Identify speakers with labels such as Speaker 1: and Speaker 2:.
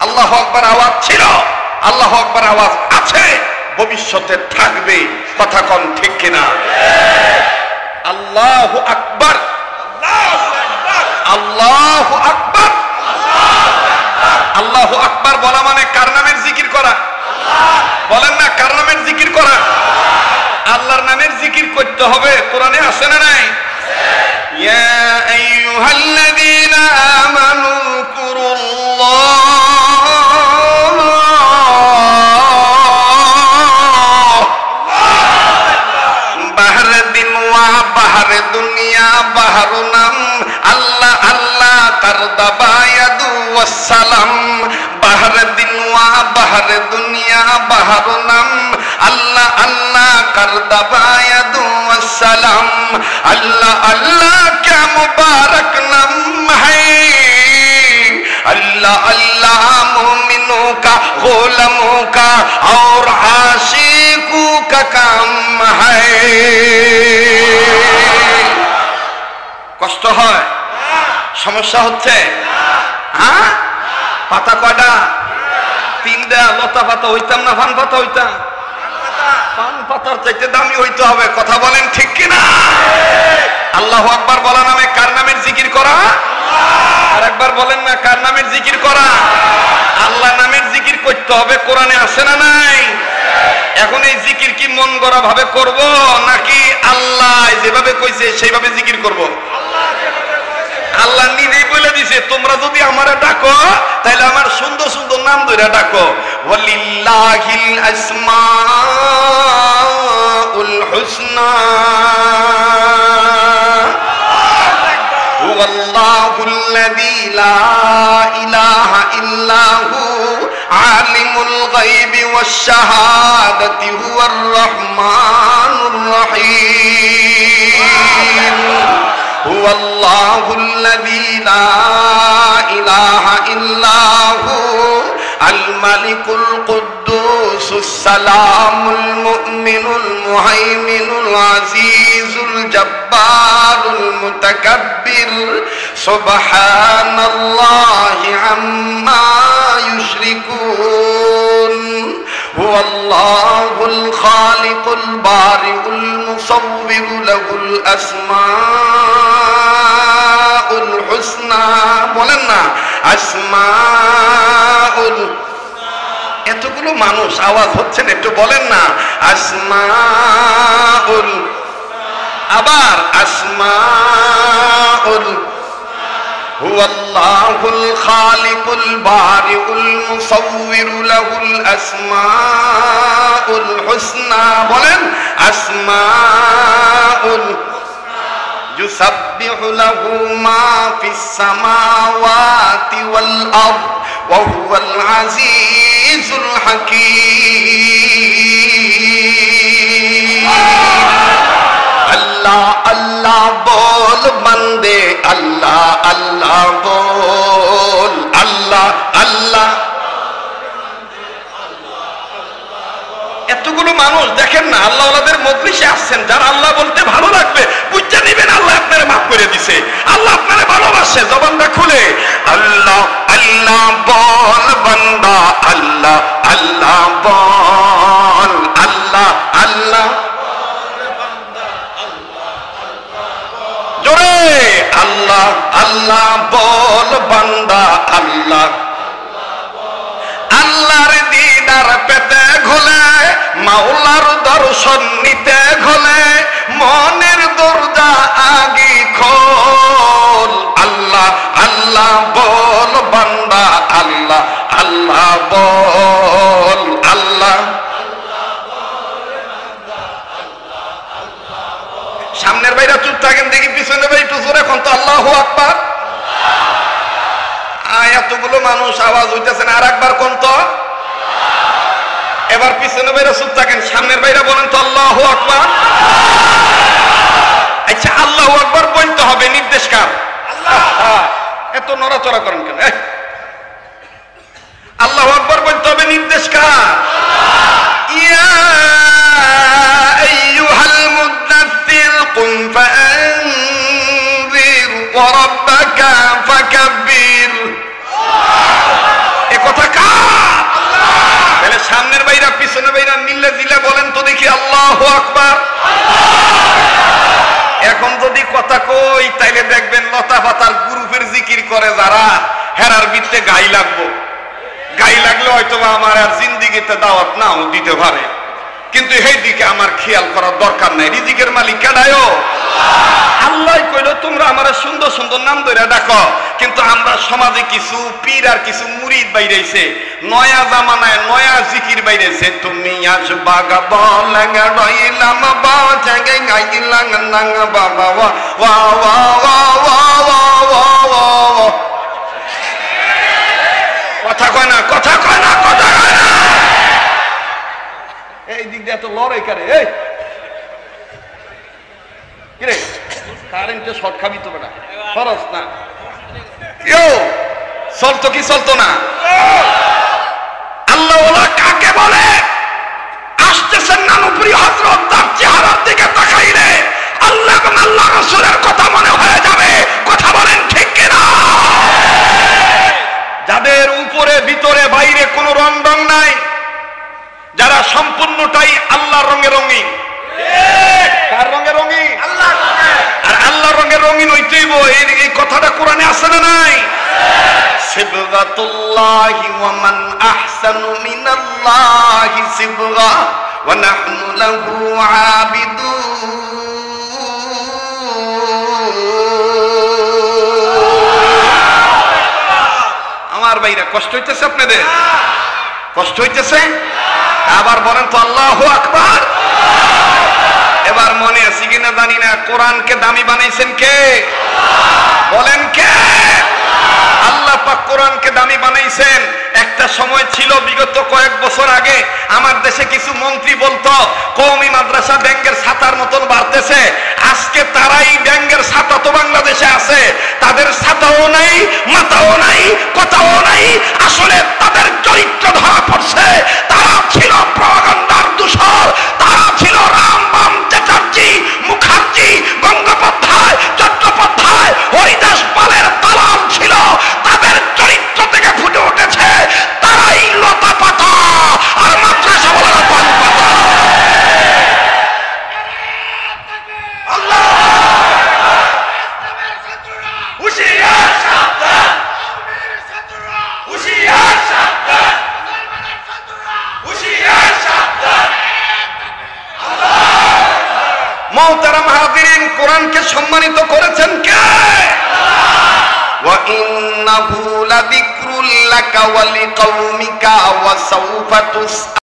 Speaker 1: আল্লাহু আকবার আওয়াজ ছিল, আল্লাহু আকবার আওয়াজ আছে, ভবিষ্যতে থাকবে। কথা কোন ঠিক কিনা? আল্লাহু আকবার, আল্লাহু আকবার। আল্লাহু আকবার বলা মানে কার নামের জিকির করা? বলেন না, কার নামের জিকির করা? আল্লাহর নামের জিকির করতে হবে। কোরআনে আছে না নাই? ইয়া আইয়ুহাল্লাযীনা আমানু কুরুল্লাহ বাহরে দিন ওয়া বাহরে দুনিয়া বাহরু নাম আল্লাহ আল্লাহ কারদা বায়াদু ওয়াসসালাম বাহরে দিন ওয়া বাহরে দুনিয়া বাহরু নাম আল্লাহ আল্লাহ কারদা বায়াদু ওয়াসসালাম अल्लाह अल्लाह क्या मुबारक नाम है अल्लाह अल्लाह मोमिनों का गोलमों का और आशिकों का काम है। কষ্ট হয়, সমস্যা হচ্ছে? হ্যাঁ, পাতা কয়টা? তিনটা। লতা পাতা হইতাম না পান পাতা হইতাম? পান পাতার চাইতে দামি হইতে হবে। কথা বলেন ঠিক কিনা? আল্লাহু আকবার বলা নামে কার নামের জিকির করা? আর একবার বলেন না, কার নামের জিকির করা? আল্লাহ নামের জিকির করতে হবে। কোরআনে আছে না নাই? এখন এই জিকির কি মন গড়া ভাবে করব নাকি আল্লাহ যেভাবে কইছে সেইভাবে জিকির করব? আল্লাহ নিজেই বলে দিছে, তোমরা যদি আমারে ডাকো তাহলে আমার সুন্দর সুন্দর নাম ধরে ডাকো। ওয়ালিল্লাহিল আসমাউল হুসনা হুয়াল্লাহুল্লাযী লা ইলাহা ইল্লা হু আলিমুল গায়বি ওয়াশ শাহাদাতি হুয়ার রহমানুর রহিম هو الله الذي لا إله إلا هو الملك القدوس السلام المؤمن المهيمن العزيز الجبار المتكبر سبحان الله عما يشركون هو الله الخالق البارئ المصور له الأسماء الحسنى বলেন না আসমাউল। এতগুলো মানুষ আওয়াজ হচ্ছে না, একটু বলেন না আসমাউল। আবার আসমাউল। هو الله الخالق البارئ المصور له الأسماء الحسنى বলেন أسماء يسبح له ما في السماوات والأرض وهو العزيز الحكيم अल्लाह अल्लाह बोल बंदे अल्लाह अल्लाह बोल अल्लाह अल्लाह। এতগুলো মানুষ দেখেন না, আল্লাহওয়ালাদের মজলিসে আসছেন, যারা আল্লাহ বলতে ভালো লাগবে বুঝতে নিবেন আল্লাহ আপনারে মাফ করে দিছে, আল্লাহ আপনারে ভালোবাসে। জবানটা খুলে আল্লাহ আল্লাহ বল বান্দা আল্লাহ আল্লাহ বল আল্লাহ আল্লাহ জোরে আল্লাহ আল্লাহ বল বান্দা আল্লাহ। আল্লাহর দিদার পেতে ঘোলে মাওলার দর্শন নিতে ঘোলে মনের দরজা আগে খোল আল্লাহ আল্লাহ বল বান্দা আল্লাহ আল্লাহ বল আল্লাহ। সামনের ভাইরা চুপ থাকেন দেখি, পিছনে ভাই একটু জোরে কোন তো আল্লাহু আকবার। এতগুলো মানুষ আওয়াজ হইতেছে না, আর একবার কোন তো। এবার পিছনে ভাইরা চুপ থাকেন, সামনের ভাইরা বলেন তো আল্লাহু আকবার। আচ্ছা আল্লাহু আকবার বলতে হবে, নির্দেশ কার? আল্লাহ। এত নড়াচড়া করেন কেন? আল্লাহু আকবার বলতে হবে, নির্দেশ কার? ইয়া আইয়ুহাল মুদাথথির কুম ফাআনযির ওয়া রাব্বাকা ফাকাব্বির। এ কথা কি আল্লাহু আকবার। এখন যদি কথা কই তাইলে দেখবেন লতা পাতার গ্রুপের জিকির করে যারা, হেরার ভিত্তে গাই লাগবো। গাই লাগলে হয়তো আমার আর জিন্দিগিতে দাওয়াত নাও দিতে পারে, কিন্তু এই দিকে আমার খেয়াল করার দরকার নাই। রিজিকের মালিক কেডায়ও আল্লাহ। কইলো তোমরা আমার সুন্দর সুন্দর নাম ধরে ডাকো, কিন্তু আমরা সমাজে কিছু পীর আর কিছু মুরিদ বাইরেছে, নয়া জামানায় নয়া জিকির বাইরেছে। তুমি আসবা গাবা লাগা রইলাম বা জায়গায় গাইলাম নাঙ্গা বাবা ওয়া ওয়া ওয়া ওয়া ওয়া ওয়া। কথা কয় না, কথা কয় না, কথা কয় না। এই দিক দিয়ে এত লড়াই করে। এই কিরে কারেন্টে শর্ট খাবি তো বেটা, খরচ না কেউ চলতো কি চলতো না। আল্লাহ ওয়ালা কাকে বলে? আসতেছেন নানুপুরি হযরত, তার চেহারার দিকে তাকাইলে আল্লাহ এবং আল্লাহ রাসূলের কথা মনে হয়ে যাবে। কথা বলেন ঠিক কিনা? যাদের উপরে ভিতরে বাইরে কোনো রং রং নাই, যারা সম্পূর্ণটাই আল্লাহর রঙে রঙিন। কার রঙে রঙিন? আল্লাহর রঙে। আর আল্লাহর রঙে রঙিন হইতেইব, এই কথাটা কোরআনে আছে না নাই? সিবগাতুল্লাহি ওয়া মান আহসানু মিনাল্লাহি সিবগা ওয়া নাহনু লাহু আবিদুন। আমার ভাইরা কষ্ট হইতেছে আপনাদের? কষ্ট হইতেছে? আবার বলেন তো আল্লাহু আকবার। এবার মনে আছে কিনা জানি না, কোরআনকে দামি বানাইছেন কে? বলেন কে? আল্লাহ পাক কোরআনকে দামি বানাইছেন। একটা সময় ছিল বিগত কয়েক বছর আগে আমার দেশে কিছু মন্ত্রী বলতো কওমি মাদ্রাসা ব্যাংকের ছাতার মতন বাড়তেছে। আজকে তারাই ব্যাংকের ছাতা তো বাংলাদেশে আছে, তাদের ছাতাও নাই, মাথাও নাই, কথাও নাই। আসলে তাদের চরিত্র ধরা পড়ছে। তারা ছিল প্রপাগান্ডার দূষর, তারা ছিল রামবাম চ্যাটার্জি, মুখার্জি, গঙ্গোপাধ্যায়, চট্টোপাধ্যায়, হরিদাস পালের দালাল ছিল। তাদের চরিত্র থেকে ফুটে উঠেছে তারাই লতা পাতা আর মাদ্রাসা বলার পান পাতা। আল্লাহ হুশিয়ার সাবধান, হুশিয়ার সাবধান, হুশিয়ার সাবধান। মুহতারাম হাজিরিন, কোরআনকে সম্মানিত করেছেন কে? ওয়া ইন্নাহু লাযিকরুল লাকা ওয়া লিকাওমিকা ওয়া সাওফা তুস